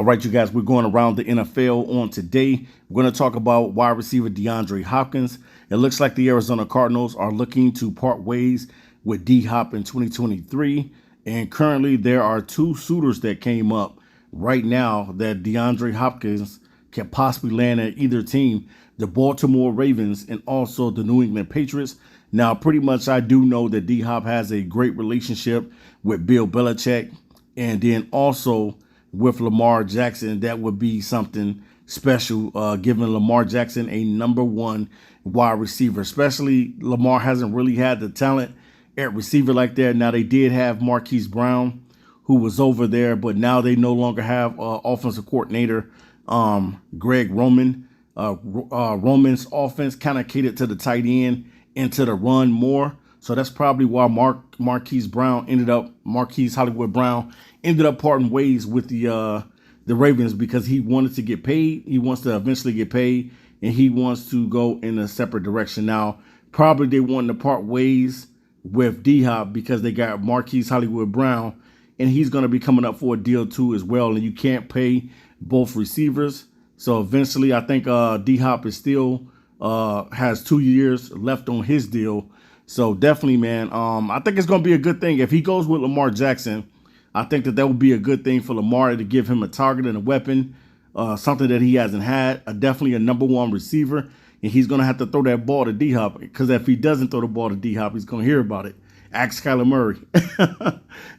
All right, you guys, we're going around the NFL on today. We're going to talk about wide receiver DeAndre Hopkins. It looks like the Arizona Cardinals are looking to part ways with D-Hop in 2023. And currently there are two suitors that came up right now that DeAndre Hopkins can possibly land at either team, the Baltimore Ravens and also the New England Patriots. Now, pretty much I do know that D-Hop has a great relationship with Bill Belichick, and then also with Lamar Jackson. That would be something special, giving Lamar Jackson a #1 wide receiver. Especially Lamar hasn't really had the talent at receiver like that. Now, they did have Marquise Brown, who was over there, but now they no longer have offensive coordinator Greg Roman. Roman's offense kind of catered to the tight end and to the run more. So that's probably why Marquise Hollywood Brown ended up parting ways with the Ravens, because he wanted to get paid. He wants to eventually get paid, and he wants to go in a separate direction. Now, probably they wanted to part ways with D-Hop because they got Marquise Hollywood Brown, and he's going to be coming up for a deal too as well, and you can't pay both receivers. So eventually I think D-Hop is still has 2 years left on his deal. So definitely, man, I think it's going to be a good thing. If he goes with Lamar Jackson, I think that would be a good thing for Lamar, to give him a target and a weapon, something that he hasn't had, definitely a #1 receiver. And he's going to have to throw that ball to D-Hop, because if he doesn't throw the ball to D-Hop, he's going to hear about it. Ask Kyler Murray.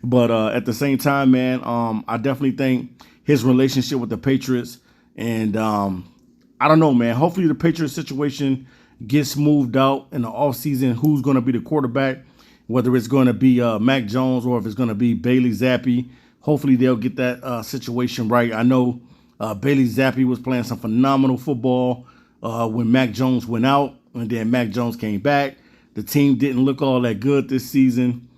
But at the same time, man, I definitely think his relationship with the Patriots, and I don't know, man, hopefully the Patriots situation gets moved out in the offseason. Who's going to be the quarterback, whether it's going to be Mac Jones or if it's going to be Bailey Zappi. Hopefully they'll get that situation right. I know Bailey Zappi was playing some phenomenal football when Mac Jones went out, and then Mac Jones came back. The team didn't look all that good this season.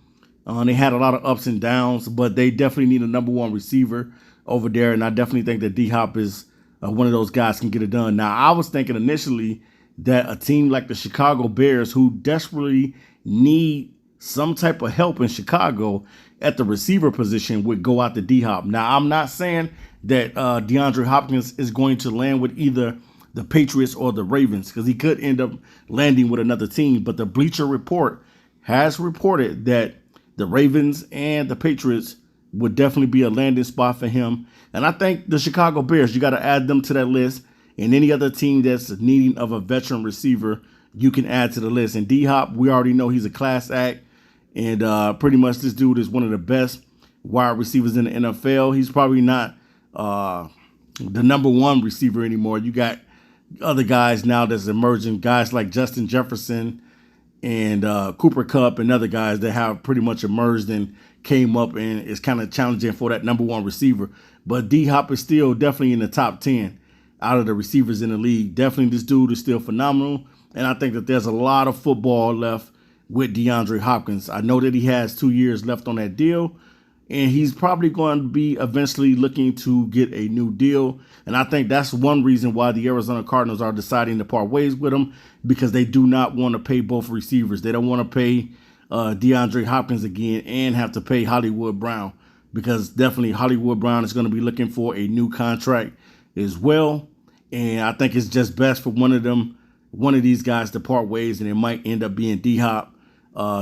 They had a lot of ups and downs, but they definitely need a #1 receiver over there, and I definitely think that D-Hop is one of those guys can get it done. Now, I was thinking initially that a team like the Chicago Bears, who desperately need some type of help in Chicago at the receiver position, would go out to D-Hop. Now, I'm not saying that DeAndre Hopkins is going to land with either the Patriots or the Ravens, because he could end up landing with another team. But the Bleacher Report has reported that the Ravens and the Patriots would definitely be a landing spot for him. And I think the Chicago Bears, you got to add them to that list. And any other team that's needing of a veteran receiver, you can add to the list. And D-Hop, we already know he's a class act. And pretty much this dude is one of the best wide receivers in the NFL. He's probably not the #1 receiver anymore. You got other guys now that's emerging, guys like Justin Jefferson and Cooper Kupp and other guys that have pretty much emerged and came up and is kind of challenging for that #1 receiver. But D-Hop is still definitely in the top 10 out of the receivers in the league. Definitely this dude is still phenomenal. And I think that there's a lot of football left with DeAndre Hopkins. I know that he has 2 years left on that deal, and he's probably going to be eventually looking to get a new deal. And I think that's one reason why the Arizona Cardinals are deciding to part ways with him, because they do not want to pay both receivers. They don't want to pay DeAndre Hopkins again and have to pay Hollywood Brown, because definitely Hollywood Brown is going to be looking for a new contract as well. And I think it's just best for one of these guys to part ways, and it might end up being D-Hop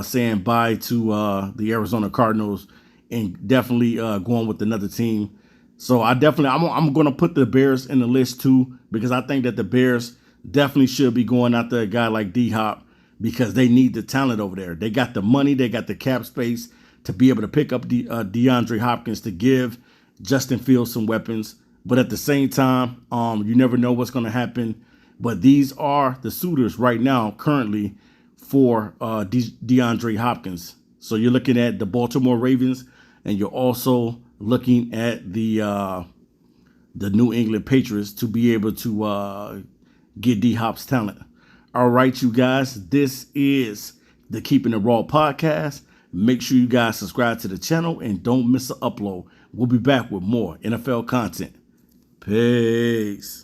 saying bye to the Arizona Cardinals and definitely going with another team. So I'm going to put the Bears in the list too, because I think that the Bears definitely should be going after a guy like D-Hop, because they need the talent over there. They got the money, they got the cap space to be able to pick up DeAndre Hopkins, to give Justin Fields some weapons. But at the same time, you never know what's going to happen. But these are the suitors right now, currently, for DeAndre Hopkins. So you're looking at the Baltimore Ravens, and you're also looking at the New England Patriots to be able to get D-Hop's talent. All right, you guys, this is the Keeping It Raw podcast. Make sure you guys subscribe to the channel and don't miss an upload. We'll be back with more NFL content. Peace.